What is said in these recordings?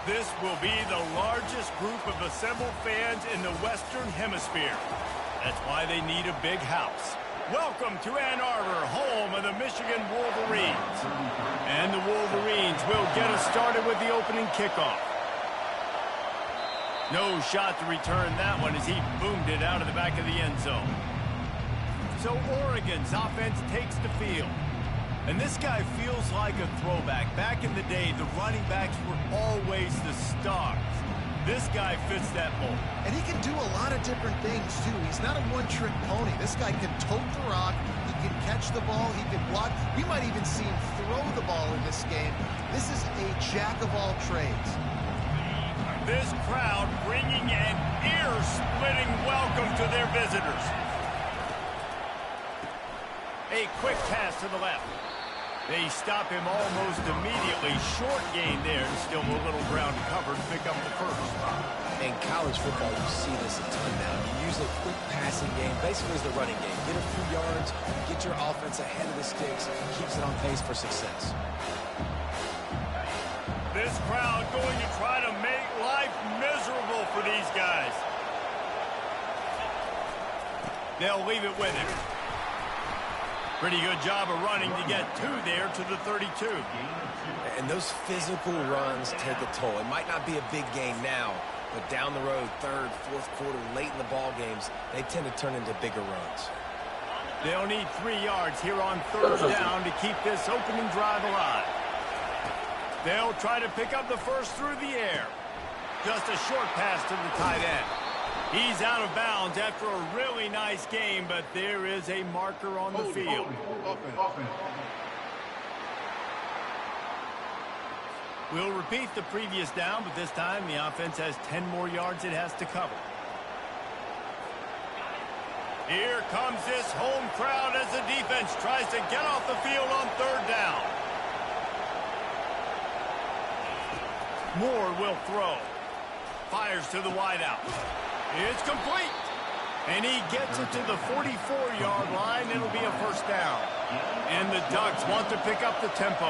This will be the largest group of assembled fans in the Western Hemisphere. That's why they need a big house. Welcome to Ann Arbor, home of the Michigan Wolverines. And the Wolverines will get us started with the opening kickoff. No shot to return that one as he boomed it out of the back of the end zone. So Oregon's offense takes the field. And this guy feels like a throwback. Back in the day, the running backs were always the stars. This guy fits that mold. And he can do a lot of different things, too. He's not a one-trick pony. This guy can tote the rock. He can catch the ball. He can block. We might even see him throw the ball in this game. This is a jack of all trades. This crowd bringing an ear-splitting welcome to their visitors. A quick pass to the left. They stop him almost immediately. Short gain there. Still a little ground to cover to pick up the first. In college football, you see this a ton now. You use a quick passing game, basically as the running game. Get a few yards, get your offense ahead of the sticks, keeps it on pace for success. This crowd going to try to make life miserable for these guys. They'll leave it with him. Pretty good job of running to get two there to the 32. And those physical runs take a toll. It might not be a big gain now, but down the road, third, fourth quarter, late in the ball games, they tend to turn into bigger runs. They'll need 3 yards here on third down to keep this opening drive alive. They'll try to pick up the first through the air. Just a short pass to the tight end. He's out of bounds after a really nice game, but there is a marker on the field. We'll repeat the previous down, but this time the offense has 10 more yards it has to cover. Here comes this home crowd as the defense tries to get off the field on third down. Moore will throw. Fires to the wideout. It's complete. And he gets it to the 44-yard line. It'll be a first down. And the Ducks want to pick up the tempo.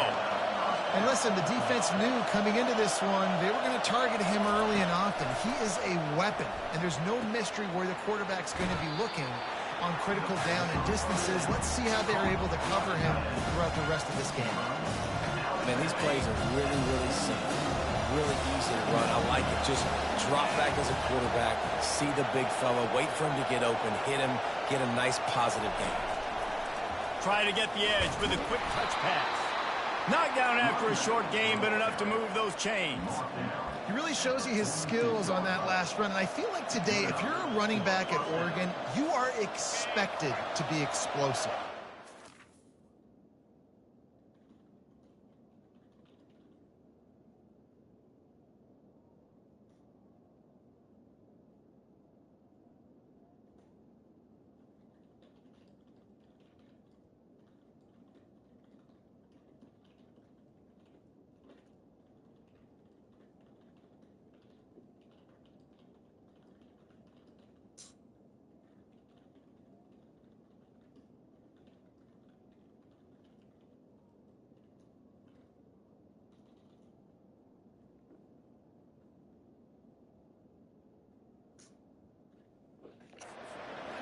And listen, the defense knew coming into this one, they were going to target him early and often. He is a weapon, and there's no mystery where the quarterback's going to be looking on critical down and distances. Let's see how they're able to cover him throughout the rest of this game. Man, these plays are really, really simple. Really easy to run. I like it. Just drop back as a quarterback, see the big fella, wait for him to get open, hit him, get a nice positive game. Try to get the edge with a quick touch pass. Knocked down after a short game, but enough to move those chains. He really shows you his skills on that last run. And I feel like today, if you're a running back at Oregon, you are expected to be explosive.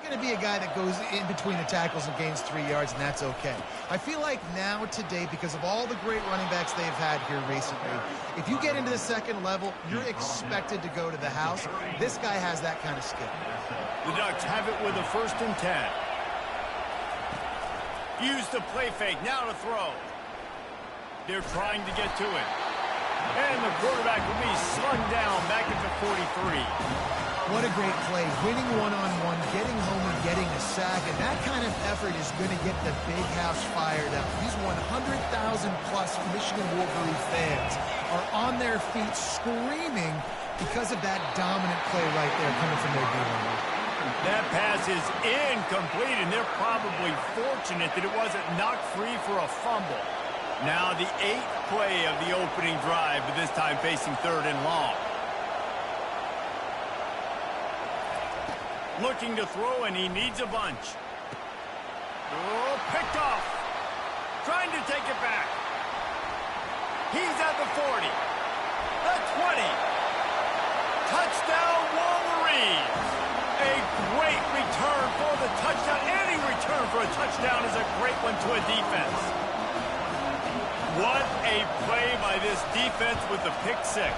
Going to be a guy that goes in between the tackles and gains 3 yards, and that's okay. I feel like now, today, because of all the great running backs they've had here recently, if you get into the second level, you're expected to go to the house. This guy has that kind of skill. The Ducks have it with a 1st and 10. Use the play fake, now to throw. They're trying to get to it. And the quarterback will be slung down back at the 43. What a great play. Winning one-on-one, getting home and getting a sack, and that kind of effort is going to get the big house fired up. These 100,000-plus Michigan Wolverine fans are on their feet screaming because of that dominant play right there coming from their D-line. That pass is incomplete, and they're probably fortunate that it wasn't knocked free for a fumble. Now the 8th play of the opening drive, but this time facing 3rd and long. Looking to throw, and he needs a bunch. Oh, picked off. Trying to take it back. He's at the 40. The 20. Touchdown, Wolverines. A great return for the touchdown. Any return for a touchdown is a great one to a defense. What a play by this defense with the pick six.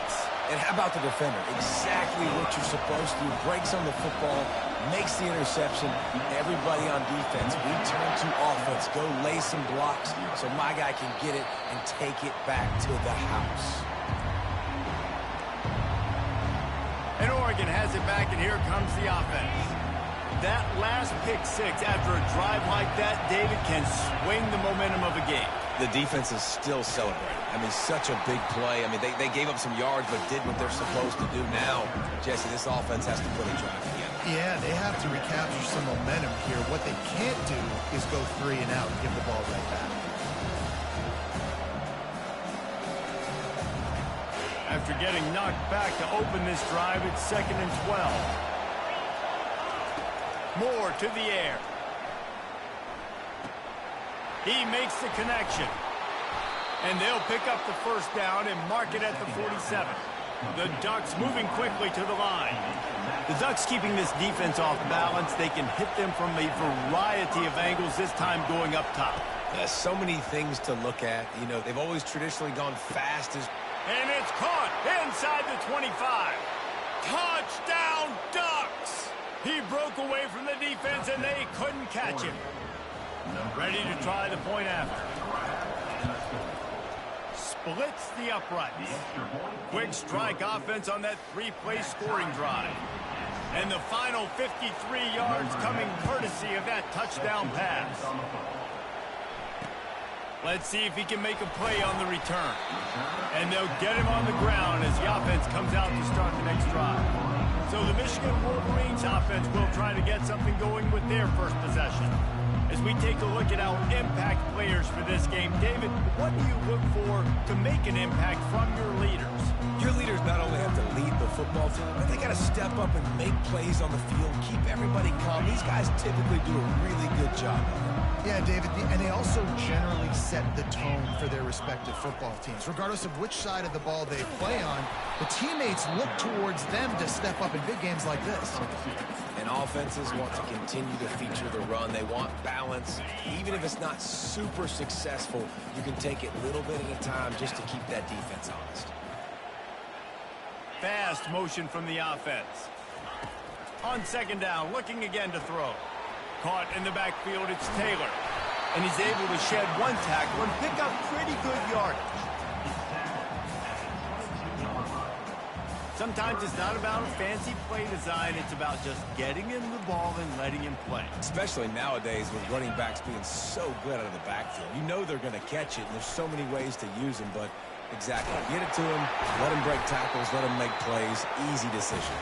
And how about the defender? Exactly what you're supposed to do. Breaks on the football, makes the interception. Everybody on defense, we turn to offense. Go lay some blocks so my guy can get it and take it back to the house. And Oregon has it back, and here comes the offense. That last pick six after a drive like that, David, can swing the momentum of a game. The defense is still celebrating. I mean, such a big play. I mean, they gave up some yards but did what they're supposed to do now. Jesse, this offense has to put a drive together. Yeah, they have to recapture some momentum here. What they can't do is go 3 and out and give the ball right back. After getting knocked back to open this drive, it's 2nd and 12. Moore to the air. He makes the connection. And they'll pick up the first down and mark it at the 47. The Ducks moving quickly to the line. The Ducks keeping this defense off balance. They can hit them from a variety of angles, this time going up top. There's so many things to look at. You know, they've always traditionally gone fast as... And it's caught inside the 25. Touchdown, Ducks! He broke away from the defense, and they couldn't catch him. Ready to try the point after. Splits the uprights. Quick strike offense on that 3-play scoring drive. And the final 53 yards coming courtesy of that touchdown pass. Let's see if he can make a play on the return. And they'll get him on the ground as the offense comes out to start the next drive. So the Michigan Wolverines offense will try to get something going with their first possession. As we take a look at our impact players for this game, David, what do you look for to make an impact from your leaders? Your leaders not only have to lead the football team, but they got to step up and make plays on the field, keep everybody calm. These guys typically do a really good job of it. Yeah, David, and they also generally set the tone for their respective football teams. Regardless of which side of the ball they play on, the teammates look towards them to step up in big games like this. And offenses want to continue to feature the run. They want balance. Even if it's not super successful, you can take it little bit at a time just to keep that defense honest. Fast motion from the offense. On 2nd down, looking again to throw. Caught in the backfield, it's Taylor. And he's able to shed one tackle and pick up pretty good yardage. Sometimes it's not about a fancy play design. It's about just getting him the ball and letting him play. Especially nowadays with running backs being so good out of the backfield. You know they're going to catch it, and there's so many ways to use them, but exactly. Get it to him, let him break tackles, let him make plays. Easy decision.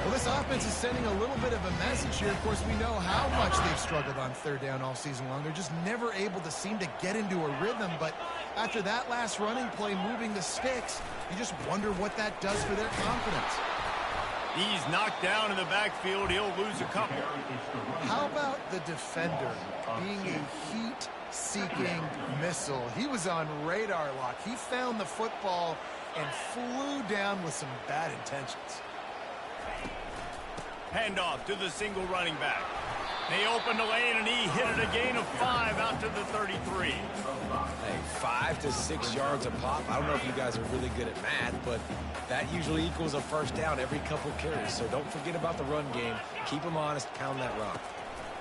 Well, this offense is sending a little bit of a message here. Of course, we know how much they've struggled on 3rd down all season long. They're just never able to seem to get into a rhythm. But after that last running play moving the sticks, you just wonder what that does for their confidence. He's knocked down in the backfield. He'll lose a couple. How about the defender being a heat-seeking missile? He was on radar lock. He found the football and flew down with some bad intentions. Handoff to the single running back. They opened the lane, and he hit it a gain of 5 out to the 33. Hey, 5 to 6 yards a pop. I don't know if you guys are really good at math, but that usually equals a first down every couple carries. So don't forget about the run game. Keep them honest. Pound that rock.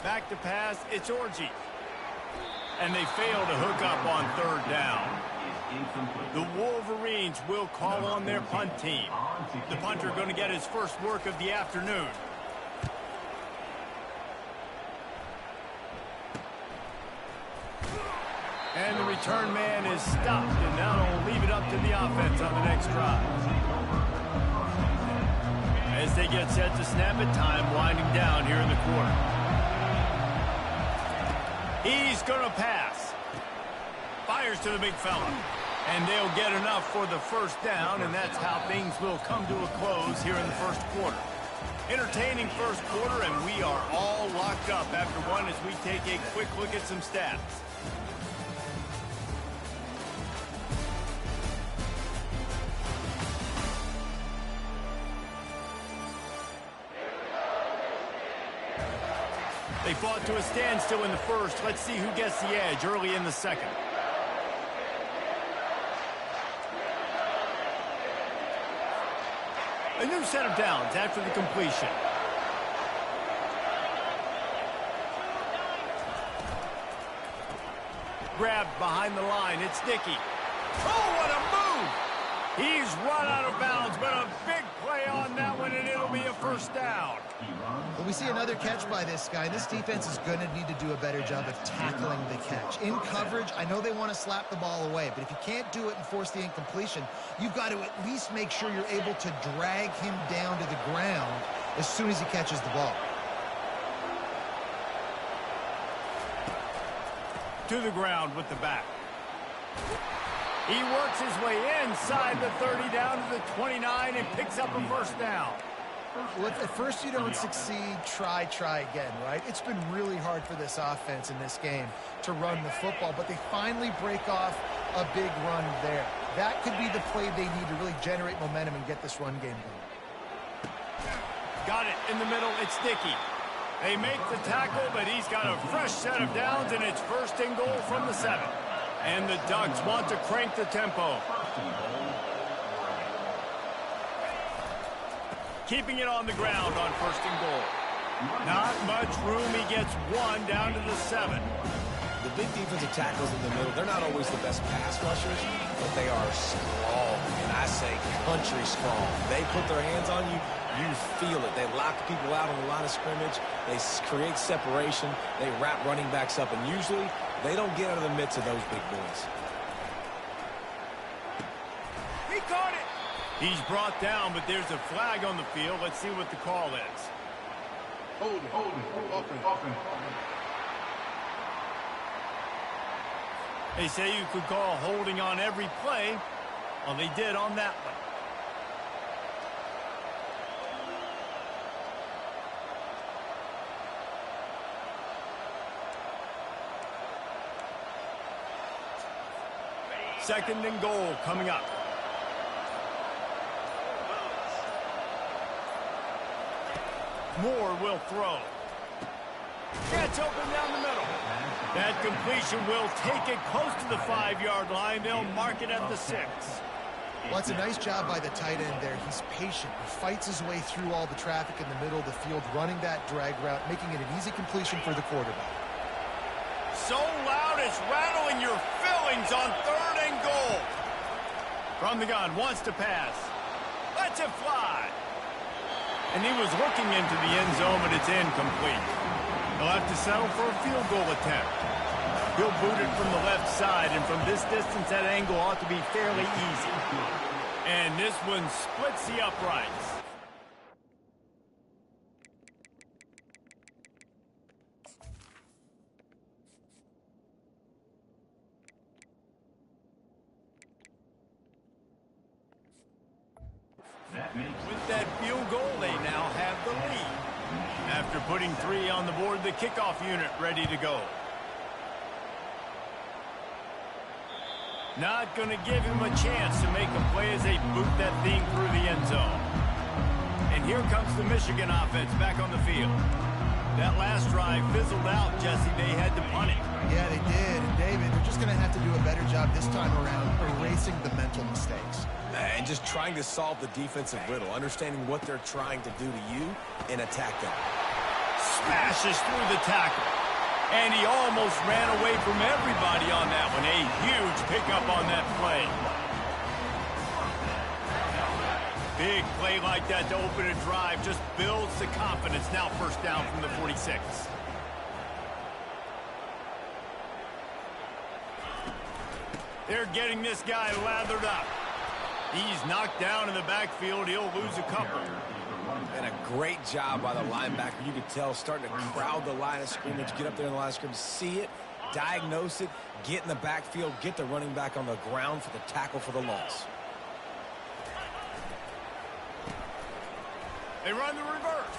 Back to pass. It's Orji. And they fail to hook up on 3rd down. The Wolverines will call on their punt team. The punter going to get his first work of the afternoon. And the return man is stopped, and now they'll leave it up to the offense on the next drive. As they get set to snap it, time winding down here in the quarter. He's going to pass. Fires to the big fella. And they'll get enough for the first down, and that's how things will come to a close here in the first quarter. Entertaining first quarter, and we are all locked up after one as we take a quick look at some stats. They fought to a standstill in the first. Let's see who gets the edge early in the second. A new set of downs after the completion. Grabbed behind the line. It's Dickey. Oh, what a move! He's run out of bounds, but a big play on that one, and it'll be a first down. Well, we see another catch by this guy. This defense is going to need to do a better job of tackling the catch. In coverage, I know they want to slap the ball away, but if you can't do it and force the incompletion, you've got to at least make sure you're able to drag him down to the ground as soon as he catches the ball. To the ground with the back. He works his way inside the 30 down to the 29 and picks up a first down. Well, if at first you don't succeed, try again, right? It's been really hard for this offense in this game to run the football, but they finally break off a big run there. That could be the play they need to really generate momentum and get this run game going. Got it in the middle. It's Dickey. They make the tackle, but he's got a fresh set of downs, and it's first and goal from the 7. And the Ducks want to crank the tempo. Keeping it on the ground on first and goal. Not much room. He gets one down to the 7. The big defensive tackles in the middle, they're not always the best pass rushers, but they are strong, and I say country strong. They put their hands on you, you feel it. They lock people out on the line of scrimmage. They create separation. They wrap running backs up, and usually they don't get out of the midst of those big boys. He caught it. He's brought down, but there's a flag on the field. Let's see what the call is. Hold it. Offense. They say you could call holding on every play. Well, they did on that one. Second and goal coming up. Moore will throw. Gets open down the middle. That completion will take it close to the 5-yard line. They'll mark it at the 6. Well, it's a nice job by the tight end there. He's patient. He fights his way through all the traffic in the middle of the field, running that drag route, making it an easy completion for the quarterback. So loud it's rattling your fillings on third and goal. From the gun, wants to pass. Lets it fly. And he was looking into the end zone, but it's incomplete. He'll have to settle for a field goal attempt. He'll boot it from the left side, and from this distance, that angle ought to be fairly easy. And this one splits the uprights. With that field goal, they now have the lead. After putting 3 on the board, the kickoff unit ready to go. Not going to give him a chance to make a play as they boot that thing through the end zone. And here comes the Michigan offense back on the field. That last drive fizzled out, Jesse. They had to punt it. Yeah, they did. And David, they're just going to have to do a better job this time around erasing the mental mistakes. And just trying to solve the defensive riddle, understanding what they're trying to do to you and attack them. Smashes through the tackle. And he almost ran away from everybody on that one. A huge pickup on that play. Big play like that to open a drive just builds the confidence. Now first down from the 46. They're getting this guy lathered up. He's knocked down in the backfield. He'll lose a couple. And a great job by the linebacker. You could tell starting to crowd the line of scrimmage, get up there in the line of scrimmage, see it, diagnose it, get in the backfield, get the running back on the ground for the tackle for the loss. They run the reverse.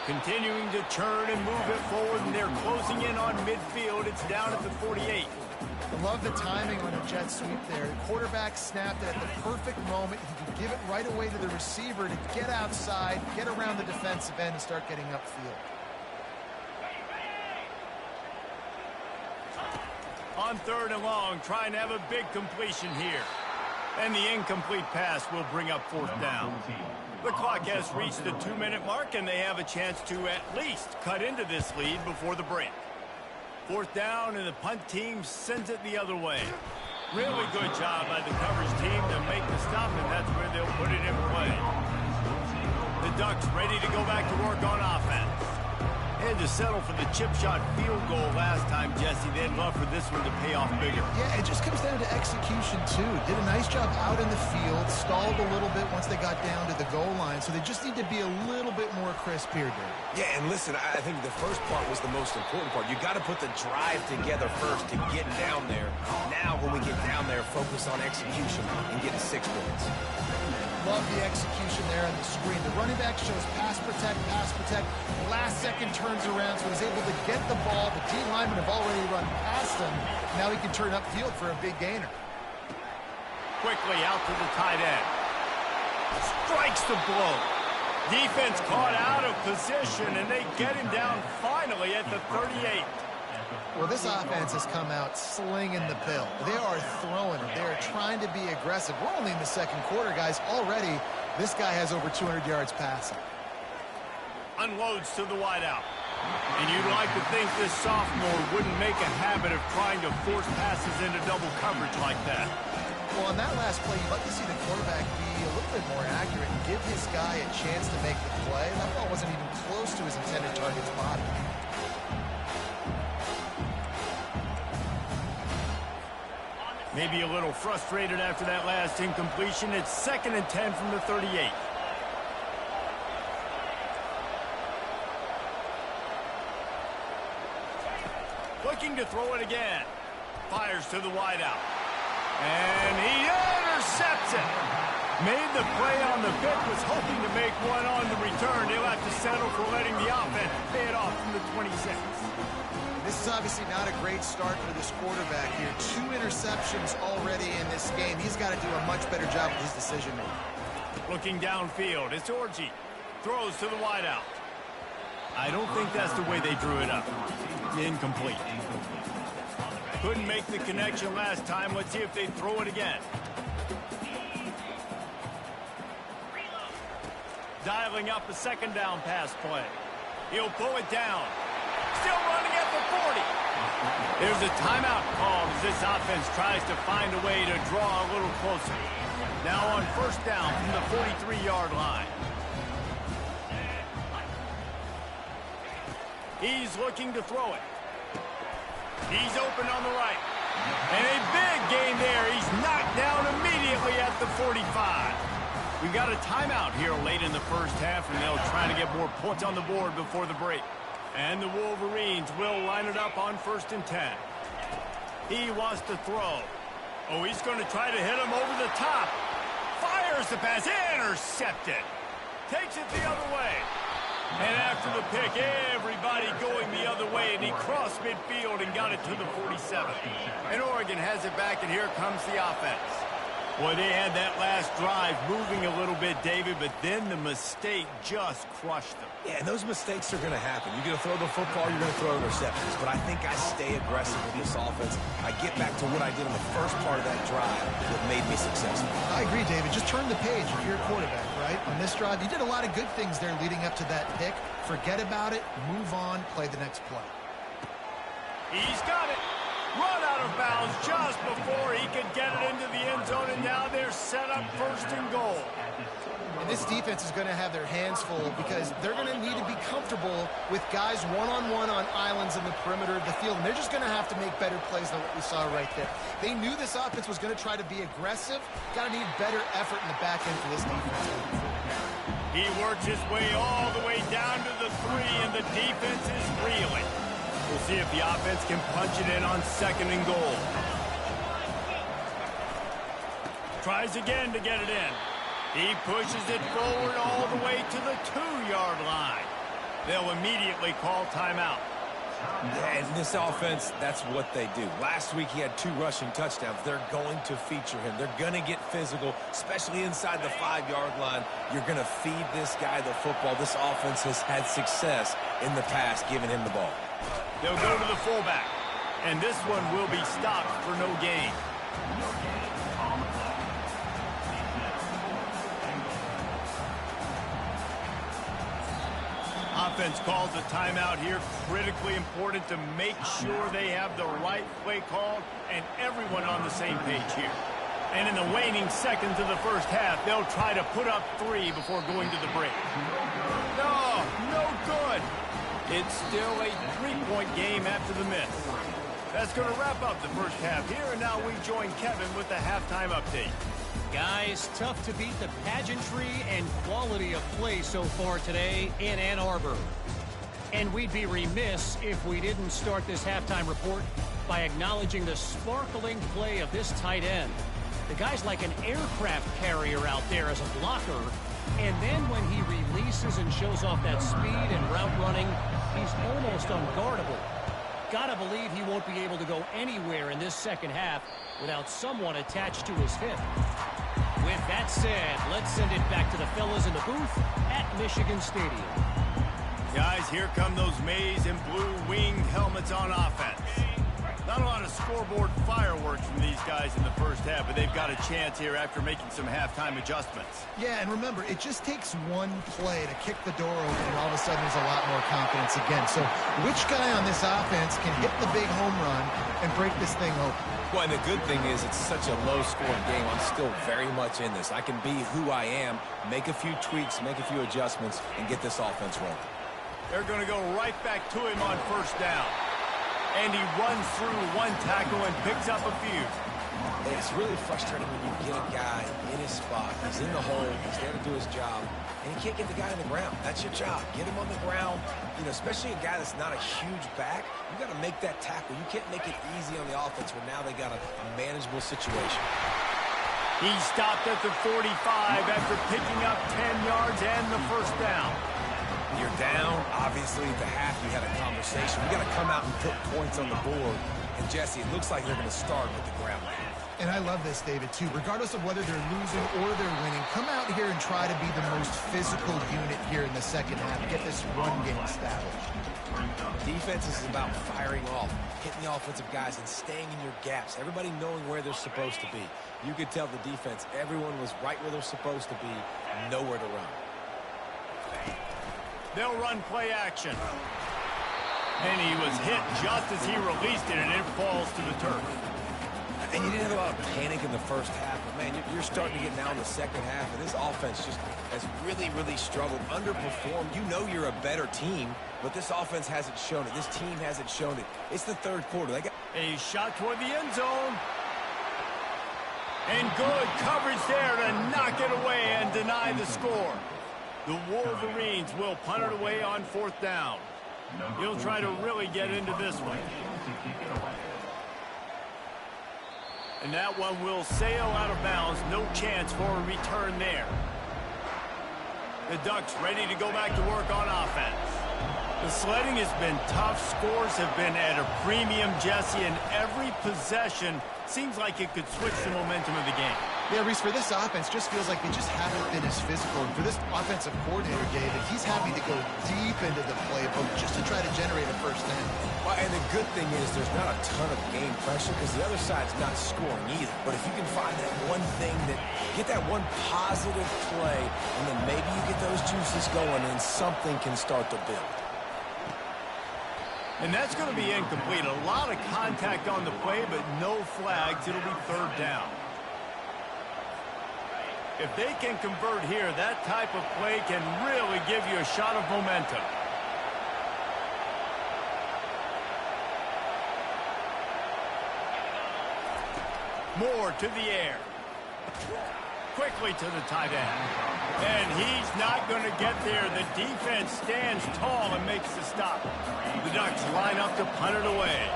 Continuing to turn and move it forward, and they're closing in on midfield. It's down at the 48. I love the timing on a jet sweep there. The quarterback snapped it at the perfect moment. He could give it right away to the receiver to get outside, get around the defensive end, and start getting upfield. On 3rd and long, trying to have a big completion here. And the incomplete pass will bring up 4th down. The clock has reached the 2-minute mark, and they have a chance to at least cut into this lead before the break. 4th down, and the punt team sends it the other way. Really good job by the coverage team to make the stop, and that's where they'll put it in play. The Ducks ready to go back to work on offense. Had to settle for the chip shot field goal last time, Jesse. They'd love for this one to pay off bigger. Yeah, it just comes down to execution, too. Did a nice job out in the field, stalled a little bit once they got down to the goal line, so they just need to be a little bit more crisp here, Dave. Yeah, and listen, I think the first part was the most important part. You got to put the drive together first to get down there. Now, when we get down there, focus on execution and getting 6 points. Love the execution there on the screen. The running back shows pass protect, pass protect. Last second turns around, so he's able to get the ball. The D linemen have already run past him. Now he can turn upfield for a big gainer. Quickly out to the tight end. Strikes the blow. Defense caught out of position, and they get him down finally at the 38. Well, this offense has come out slinging the pill. They are throwing it. They are trying to be aggressive. We're only in the 2nd quarter, guys. Already, this guy has over 200 yards passing. Unloads to the wideout. And you'd like to think this sophomore wouldn't make a habit of trying to force passes into double coverage like that. Well, on that last play, you'd like to see the quarterback be a little bit more accurate and give his guy a chance to make the play. That ball wasn't even close to his intended target's body. Maybe a little frustrated after that last incompletion. It's 2nd and 10 from the 38. Looking to throw it again. Fires to the wideout. And he intercepts it. Made the play on the pick, was hoping to make one on the return. He'll have to settle for letting the offense pay it off from the 26. This is obviously not a great start for this quarterback here. 2 interceptions already in this game. He's got to do a much better job with his decision-making. Looking downfield, it's Orji. Throws to the wideout. I don't think that's the way they drew it up. Incomplete. Couldn't make the connection last time. Let's see if they throw it again. Dialing up a 2nd down pass play. He'll pull it down. Still running at the 40. There's a timeout called as this offense tries to find a way to draw a little closer. Now on 1st down from the 43-yard line. He's looking to throw it. He's open on the right. And a big gain there. He's knocked down immediately at the 45. We've got a timeout here late in the 1st half, and they'll try to get more points on the board before the break. And the Wolverines will line it up on 1st and 10. He wants to throw. Oh, he's going to try to hit him over the top. Fires the pass. Intercepted. Takes it the other way. And after the pick, everybody going the other way, and he crossed midfield and got it to the 47. And Oregon has it back, and here comes the offense. Boy, they had that last drive moving a little bit, David, but then the mistake just crushed them. Yeah, and those mistakes are going to happen. You're going to throw the football, you're going to throw interceptions. But I think I stay aggressive with this offense. I get back to what I did in the first part of that drive that made me successful. I agree, David. Just turn the page if you're a quarterback, right? On this drive, you did a lot of good things there leading up to that pick. Forget about it, move on, play the next play. He's got it. Run out of bounds just before he could get it into the end zone, and now they're set up 1st and goal. And this defense is going to have their hands full because they're going to need to be comfortable with guys one-on-one on islands in the perimeter of the field, and they're just going to have to make better plays than what we saw right there. They knew this offense was going to try to be aggressive. Got to need better effort in the back end for this defense. He works his way all the way down to the 3, and the defense is reeling. We'll see if the offense can punch it in on 2nd and goal. Tries again to get it in. He pushes it forward all the way to the 2-yard line. They'll immediately call timeout. Yeah, and this offense, that's what they do. Last week he had 2 rushing touchdowns. They're going to feature him. They're going to get physical, especially inside the 5-yard line. You're going to feed this guy the football. This offense has had success in the past giving him the ball. They'll go to the fullback. And this one will be stopped for no gain. Offense calls a timeout here. Critically important to make sure they have the right play called and everyone on the same page here. And in the waning seconds of the first half, they'll try to put up 3 before going to the break. No good. It's still a 3-point game after the miss. That's going to wrap up the first half here, and now we join Kevin with the halftime update. Guys, tough to beat the pageantry and quality of play so far today in Ann Arbor. And we'd be remiss if we didn't start this halftime report by acknowledging the sparkling play of this tight end. The guy's like an aircraft carrier out there as a blocker, and then when he releases and shows off that speed and route running, he's almost unguardable. Gotta believe he won't be able to go anywhere in this second half without someone attached to his hip. With that said, let's send it back to the fellas in the booth at Michigan Stadium. Guys, here come those maize and blue winged helmets on offense. Not a lot of scoreboard fireworks from these guys in the first half, but they've got a chance here after making some halftime adjustments. Yeah, and remember, it just takes one play to kick the door open, and all of a sudden there's a lot more confidence again. So which guy on this offense can hit the big home run and break this thing open? Well, and the good thing is it's such a low-scoring game. I'm still very much in this. I can be who I am, make a few tweaks, make a few adjustments, and get this offense rolling. They're going to go right back to him on first down. And he runs through one tackle and picks up a few. It's really frustrating when you get a guy in his spot. He's in the hole. He's there to do his job. And you can't get the guy on the ground. That's your job. Get him on the ground. You know, especially a guy that's not a huge back. You got to make that tackle. You can't make it easy on the offense when now they got a manageable situation. He stopped at the 45 after picking up 10 yards and the first down. You're down. Obviously, at the half, you had a conversation. You got to come out and put points on the board. And, Jesse, it looks like they're going to start with the ground game. And I love this, David, too. Regardless of whether they're losing or they're winning, come out here and try to be the most physical unit here in the second half. Get this run game established. Defense is about firing off, hitting the offensive guys, and staying in your gaps. Everybody knowing where they're supposed to be. You could tell the defense, everyone was right where they're supposed to be, nowhere to run. They'll run play action. And he was hit just as he released it, and it falls to the turf. And you didn't have a lot of panic in the first half, but, man, you're starting to get now in the second half, and this offense just has really, really struggled, underperformed. You know you're a better team, but this offense hasn't shown it. This team hasn't shown it. It's the third quarter. They got a shot toward the end zone. And good coverage there to knock it away and deny the score. The Wolverines will punt it away on fourth down. He'll try to really get into this one. And that one will sail out of bounds. No chance for a return there. The Ducks ready to go back to work on offense. The sledding has been tough. Scores have been at a premium, Jesse, and every possession seems like it could switch the momentum of the game. Yeah, Reese, for this offense, just feels like they just haven't been as physical. And for this offensive coordinator, David, he's having to go deep into the playbook just to try to generate a first down. Well, and the good thing is there's not a ton of game pressure because the other side's not scoring either. But if you can find that one thing, get that one positive play, and then maybe you get those juices going and something can start to build. And that's going to be incomplete. A lot of contact on the play, but no flags. It'll be third down. If they can convert here, that type of play can really give you a shot of momentum. Moore to the air. Quickly to the tight end. And he's not going to get there. The defense stands tall and makes the stop. The Ducks line up to punt it away.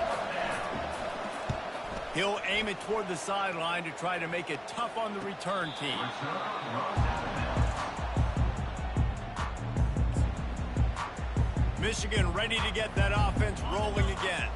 He'll aim it toward the sideline to try to make it tough on the return team. Michigan ready to get that offense rolling again.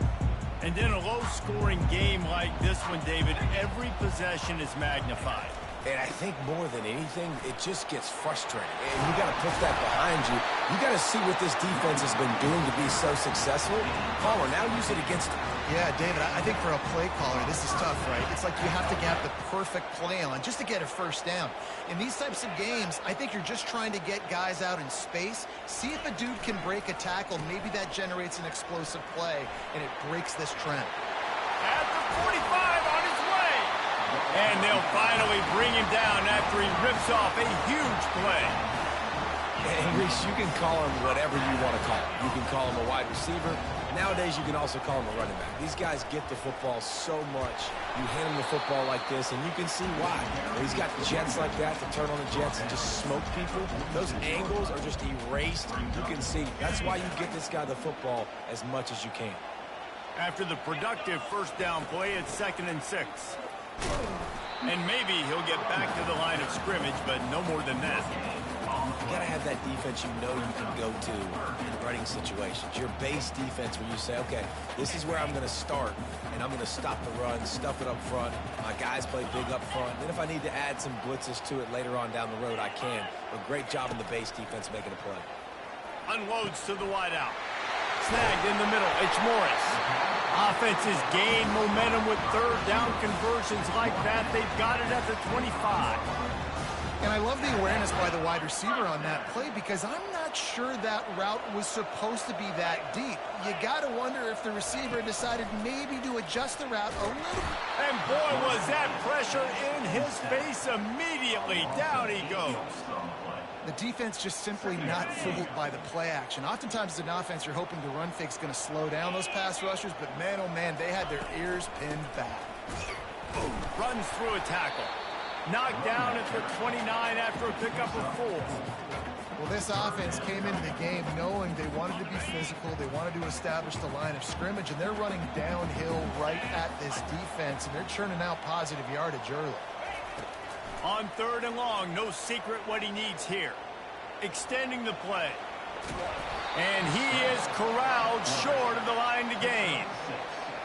And in a low-scoring game like this one, David, every possession is magnified. And I think more than anything, it just gets frustrating. And you got to put that behind you. You got to see what this defense has been doing to be so successful. Palmer, now use it against them. Yeah, David, I think for a play caller, this is tough, right? It's like you have to get the perfect play on just to get a first down. In these types of games, I think you're just trying to get guys out in space, see if a dude can break a tackle. Maybe that generates an explosive play, and it breaks this trend. At the 45 on his way. And they'll finally bring him down after he rips off a huge play. And Reese, you can call him whatever you want to call him. You can call him a wide receiver. Nowadays, you can also call him a running back. These guys get the football so much. You hand him the football like this, and you can see why. He's got jets like that to turn on the jets and just smoke people. Those angles are just erased. You can see. That's why you get this guy the football as much as you can. After the productive first down play, it's 2nd and 6. And maybe he'll get back to the line of scrimmage, but no more than that. You got to have that defense you know you can go to in running situations. Your base defense where you say, okay, this is where I'm going to start, and I'm going to stop the run, stuff it up front. My guys play big up front. Then if I need to add some blitzes to it later on down the road, I can. But great job in the base defense making a play. Unloads to the wideout. Snagged in the middle. It's Morris. Offenses gain momentum with third down conversions like that. They've got it at the 25. And I love the awareness by the wide receiver on that play because I'm not sure that route was supposed to be that deep. You got to wonder if the receiver decided maybe to adjust the route a little. And boy, was that pressure in his face immediately. Down he goes. The defense just simply not fooled by the play action. Oftentimes, as an offense, you're hoping the run fake's going to slow down those pass rushers, but man, oh man, they had their ears pinned back. Runs through a tackle. Knocked down at the 29 after a pickup of 4. Well, this offense came into the game knowing they wanted to be physical, they wanted to establish the line of scrimmage, and they're running downhill right at this defense, and they're churning out positive yardage early. On 3rd and long, no secret what he needs here. Extending the play. And he is corralled short of the line to gain.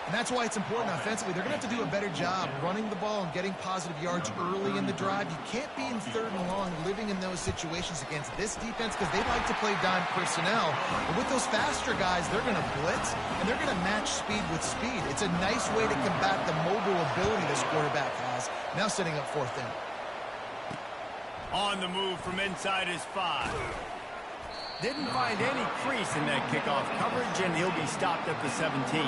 And that's why it's important offensively. They're going to have to do a better job running the ball and getting positive yards early in the drive. You can't be in 3rd and long living in those situations against this defense because they like to play dime personnel. But with those faster guys, they're going to blitz, and they're going to match speed with speed. It's a nice way to combat the mobile ability this quarterback has. Now setting up 4th down. On the move from inside his 5. Didn't find any crease in that kickoff coverage, and he'll be stopped at the 17.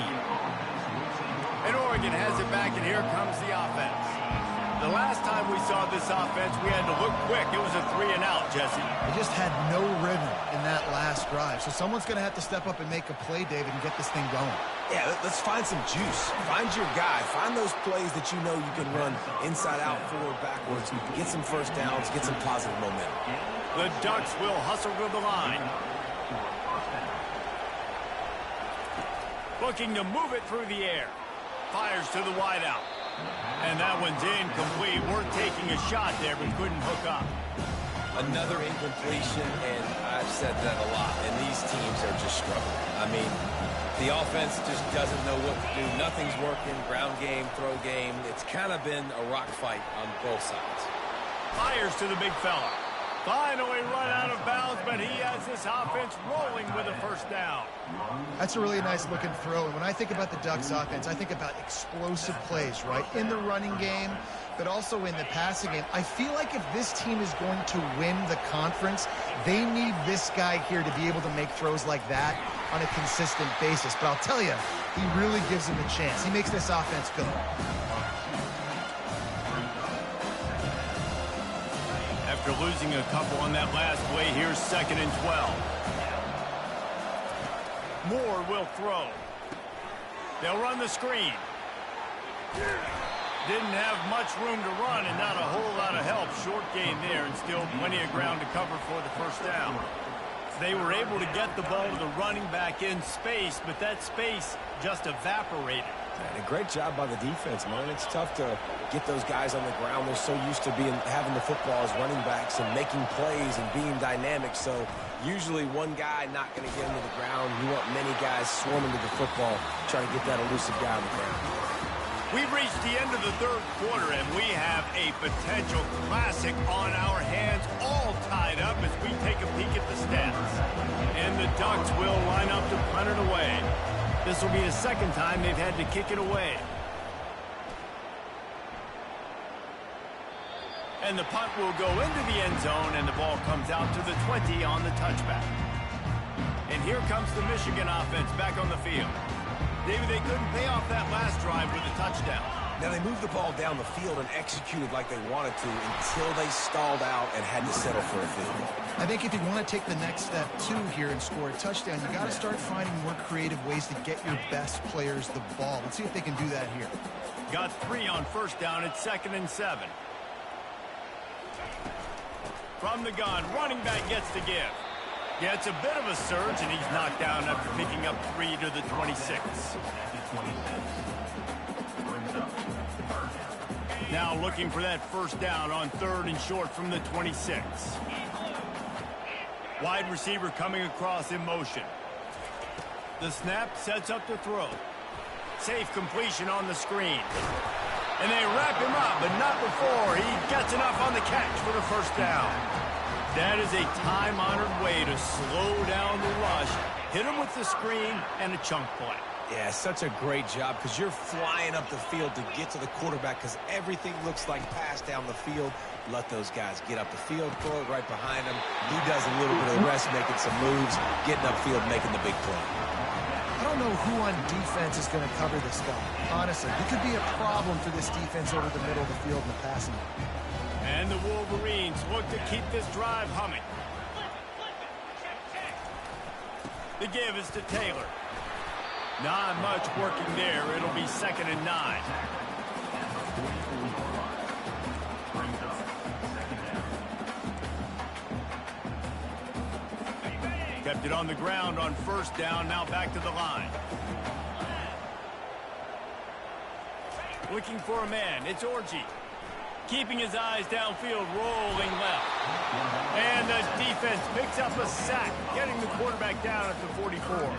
And Oregon has it back, and here comes the offense. The last time we saw this offense, we had to look quick. It was a 3-and-out, Jesse. They just had no rhythm in that last drive. So someone's going to have to step up and make a play, David, and get this thing going. Yeah, let's find some juice. Find your guy. Find those plays that you know you can run inside out, forward, backwards. Get some first downs. Get some positive momentum. The Ducks will hustle to the line. Looking to move it through the air. Fires to the wideout. And that one's incomplete. Worth taking a shot there, but couldn't hook up. Another incompletion, and I've said that a lot, and these teams are just struggling. I mean, the offense just doesn't know what to do. Nothing's working. Ground game, throw game. It's kind of been a rock fight on both sides. Fires to the big fella. Finally run out of bounds, but he has this offense rolling with a first down. That's a really nice looking throw. And when I think about the Ducks offense, I think about explosive plays, right? In the running game, but also in the passing game. I feel like if this team is going to win the conference, they need this guy here to be able to make throws like that on a consistent basis. But I'll tell you, he really gives them a chance. He makes this offense go. After losing a couple on that last play, here's 2nd and 12. Moore will throw. They'll run the screen. Didn't have much room to run and not a whole lot of help. Short gain there and still plenty of ground to cover for the first down. They were able to get the ball to the running back in space, but that space just evaporated. And a great job by the defense, man. It's tough to get those guys on the ground. They're so used to having the football as running backs and making plays and being dynamic. So usually one guy not going to get into the ground. You want many guys swarming to the football, trying to get that elusive guy on the ground. We've reached the end of the third quarter, and we have a potential classic on our hands, all tied up as we take a peek at the stats. And the Ducks will line up to punt it away. This will be the second time they've had to kick it away. And the punt will go into the end zone, and the ball comes out to the 20 on the touchback. And here comes the Michigan offense back on the field. David, they couldn't pay off that last drive with a touchdown. Now, they moved the ball down the field and executed like they wanted to until they stalled out and had to settle for a field goal. I think if you want to take the next step, too, here and score a touchdown, you got to start finding more creative ways to get your best players the ball. Let's see if they can do that here. Got 3 on first down at 2nd and 7. From the gun, running back gets to give. Yeah, it's a bit of a surge, and he's knocked down after picking up 3 to the 26. Now looking for that first down on 3rd and short from the 26. Wide receiver coming across in motion. The snap sets up the throw. Safe completion on the screen. And they wrap him up, but not before he gets enough on the catch for the first down. That is a time-honored way to slow down the rush, hit him with the screen, and a chunk play. Yeah, such a great job because you're flying up the field to get to the quarterback because everything looks like pass down the field. Let those guys get up the field, throw it right behind him. He does a little bit of the rest, making some moves, getting upfield, making the big play. I don't know who on defense is going to cover this guy. Honestly, he could be a problem for this defense over the middle of the field in the passing game. And the Wolverines look to keep this drive humming. The give is to Taylor. Not much working there. It'll be 2nd and 9. Kept it on the ground on first down. Now back to the line. Looking for a man. It's Orji. Keeping his eyes downfield, rolling left. And the defense picks up a sack, getting the quarterback down at the 44.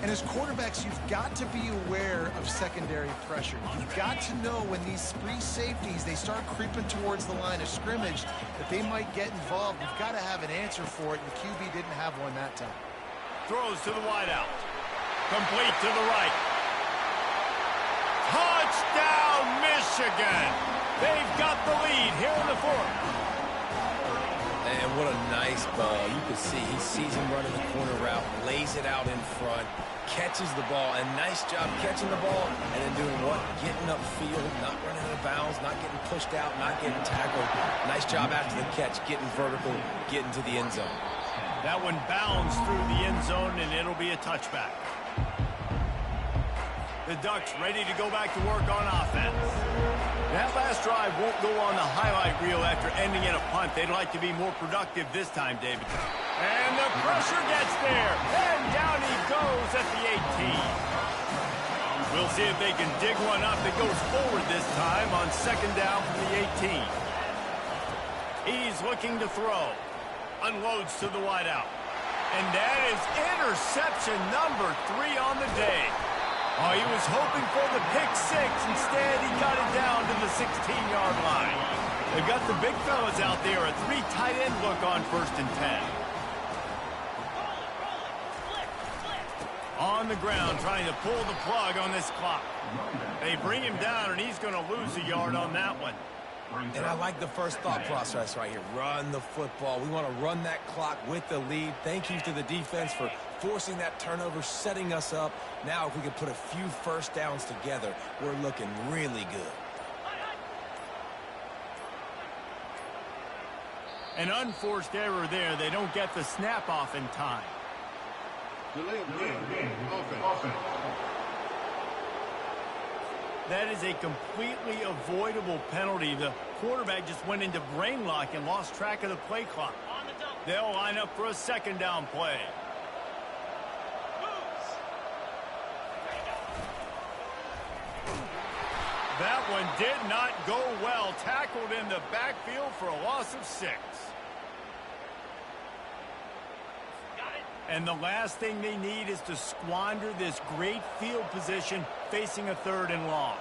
And as quarterbacks, you've got to be aware of secondary pressure. You've got to know when these free safeties, they start creeping towards the line of scrimmage, that they might get involved. You've got to have an answer for it, and the QB didn't have one that time. Throws to the wideout. Complete to the right. Touchdown, Michigan! They've got the lead here in the 4th. And what a nice ball. You can see he sees him running the corner route, lays it out in front, catches the ball, and nice job catching the ball, and then doing what? Getting upfield, not running out of bounds, not getting pushed out, not getting tackled. Nice job after the catch, getting vertical, getting to the end zone. That one bounds through the end zone, and it'll be a touchback. The Ducks ready to go back to work on offense. That last drive won't go on the highlight reel after ending in a punt. They'd like to be more productive this time, David. And the pressure gets there. And down he goes at the 18. We'll see if they can dig one up that goes forward this time on 2nd down from the 18. He's looking to throw. Unloads to the wideout. And that is interception number 3 on the day. Oh, he was hoping for the pick 6. Instead, he got it down to the 16-yard line. They've got the big fellas out there. A 3 tight end look on 1st and 10. On the ground, trying to pull the plug on this clock. They bring him down, and he's going to lose a yard on that one. And I like the first thought process right here. Run the football. We want to run that clock with the lead. Thank you to the defense for forcing that turnover, setting us up. Now if we could put a few first downs together, we're looking really good. An unforced error there. They don't get the snap off in time. Delay of game. Offense. That is a completely avoidable penalty. The quarterback just went into brain lock and lost track of the play clock. They'll line up for a 2nd down play. That one did not go well. Tackled in the backfield for a loss of 6. And the last thing they need is to squander this great field position facing a 3rd and long.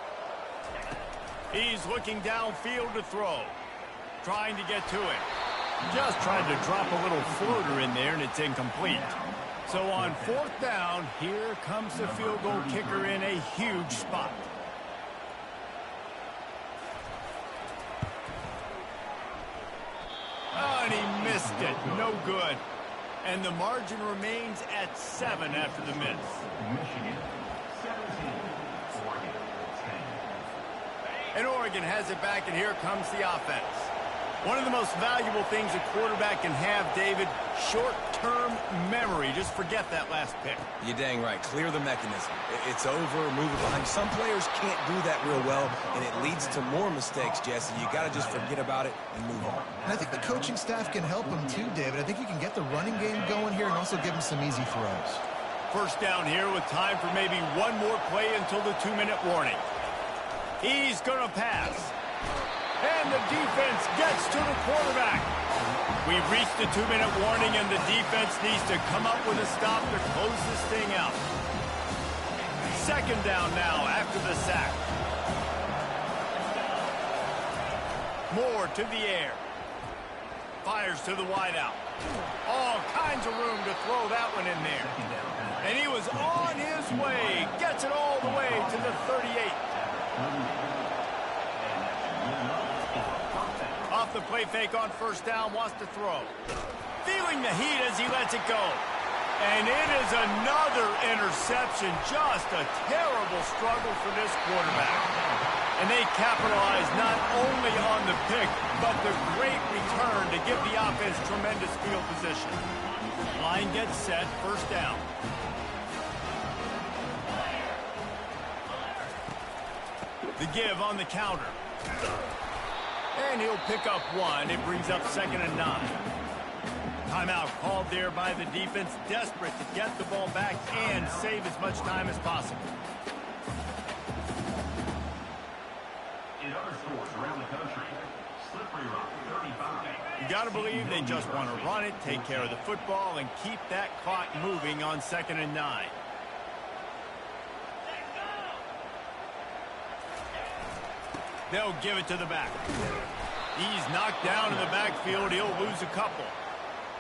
He's looking downfield to throw. Trying to get to it. Just tried to drop a little floater in there, and it's incomplete. So on 4th down, here comes the field goal kicker in a huge spot. Oh, and he missed it. No good. And the margin remains at 7 after the miss. Michigan, 17. Oregon, 10. And Oregon has it back, and here comes the offense. One of the most valuable things a quarterback can have, David, short-term memory. Just forget that last pick. You're dang right. Clear the mechanism. It's over, move it behind. Some players can't do that real well, and it leads to more mistakes, Jesse. You got to just forget about it and move on. And I think the coaching staff can help him too, David. I think you can get the running game going here and also give him some easy throws. 1st down here with time for maybe one more play until the 2-minute warning. He's going to pass. And the defense gets to the quarterback. We've reached the 2-minute warning, and the defense needs to come up with a stop to close this thing out. 2nd down now after the sack. Moore to the air. Fires to the wideout. All kinds of room to throw that one in there. And he was on his way. Gets it all the way to the 38. Off the play fake on 1st down, wants to throw. Feeling the heat as he lets it go. And it is another interception. Just a terrible struggle for this quarterback. And they capitalize not only on the pick, but the great return to give the offense tremendous field position. Line gets set, 1st down. The give on the counter. And he'll pick up 1. It brings up 2nd and 9. Timeout called there by the defense, desperate to get the ball back and save as much time as possible. In other sports around the country, Slippery Rock 35. You got to believe they just want to run it, take care of the football, and keep that clock moving on 2nd and 9. They'll give it to the back. He's knocked down in the backfield. He'll lose a couple.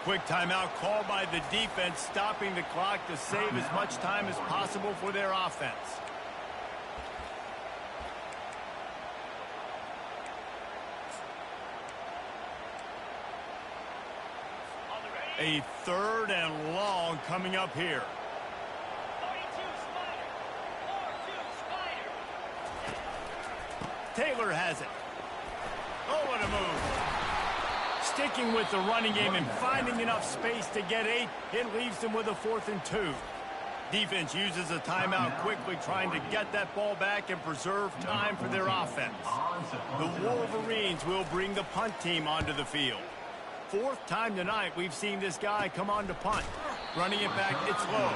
Quick timeout called by the defense, stopping the clock to save as much time as possible for their offense. A 3rd and long coming up here. Taylor has it. Oh, what a move. Sticking with the running game and finding enough space to get 8, it leaves them with a 4th and 2. Defense uses a timeout quickly, trying to get that ball back and preserve time for their offense. The Wolverines will bring the punt team onto the field. 4th time tonight we've seen this guy come on to punt. Running it back, it's low.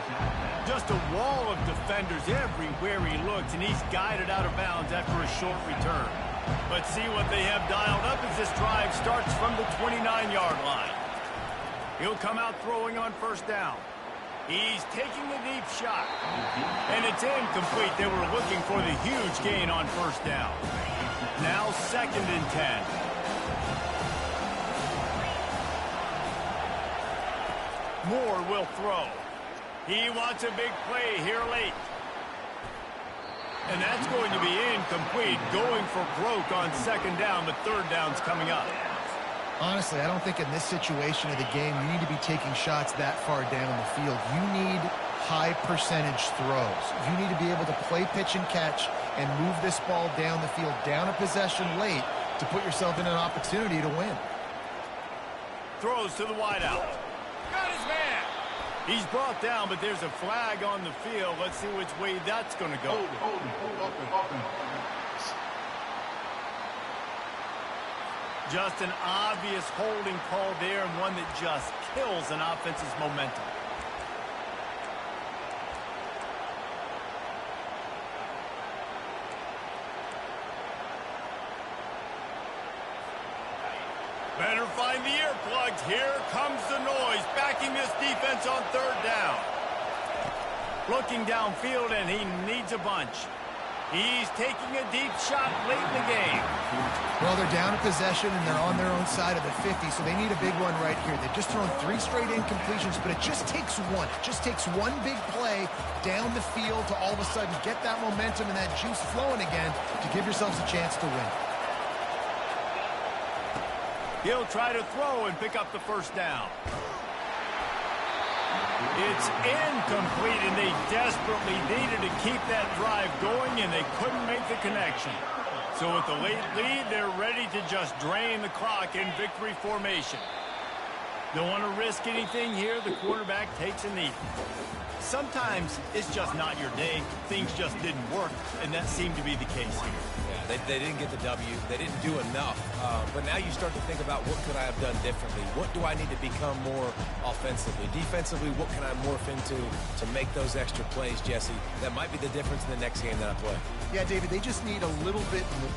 Just a wall of defenders everywhere he looks, and he's guided out of bounds after a short return. But see what they have dialed up as this drive starts from the 29-yard line. He'll come out throwing on 1st down. He's taking the deep shot. And it's incomplete. They were looking for the huge gain on 1st down. Now 2nd and 10. Moore will throw. He wants a big play here late. And that's going to be incomplete. Going for broke on 2nd down, but 3rd down's coming up. Honestly, I don't think in this situation of the game you need to be taking shots that far down the field. You need high percentage throws. You need to be able to play pitch and catch and move this ball down the field, down a possession late, to put yourself in an opportunity to win. Throws to the wideout. Got his man. He's brought down, but there's a flag on the field. Let's see which way that's going to go. Just an obvious holding call there, and one that just kills an offense's momentum. Better find the earplugs. Here comes the noise, backing this defense on 3rd down. Looking downfield, and he needs a bunch. He's taking a deep shot late in the game. Well, they're down a possession, and they're on their own side of the 50, so they need a big one right here. They've just thrown 3 straight incompletions, but it just takes one. It just takes one big play down the field to all of a sudden get that momentum and that juice flowing again to give yourselves a chance to win. He'll try to throw and pick up the first down. It's incomplete, and they desperately needed to keep that drive going, and they couldn't make the connection. So with the late lead, they're ready to just drain the clock in victory formation. Don't want to risk anything here. The quarterback takes a knee. Sometimes it's just not your day. Things just didn't work, and that seemed to be the case here. Yeah, they didn't get the W. They didn't do enough. But now you start to think about what could I have done differently? What do I need to become more offensively? Defensively, what can I morph into to make those extra plays, Jesse? That might be the difference in the next game that I play. Yeah, David, they just need a little bit more.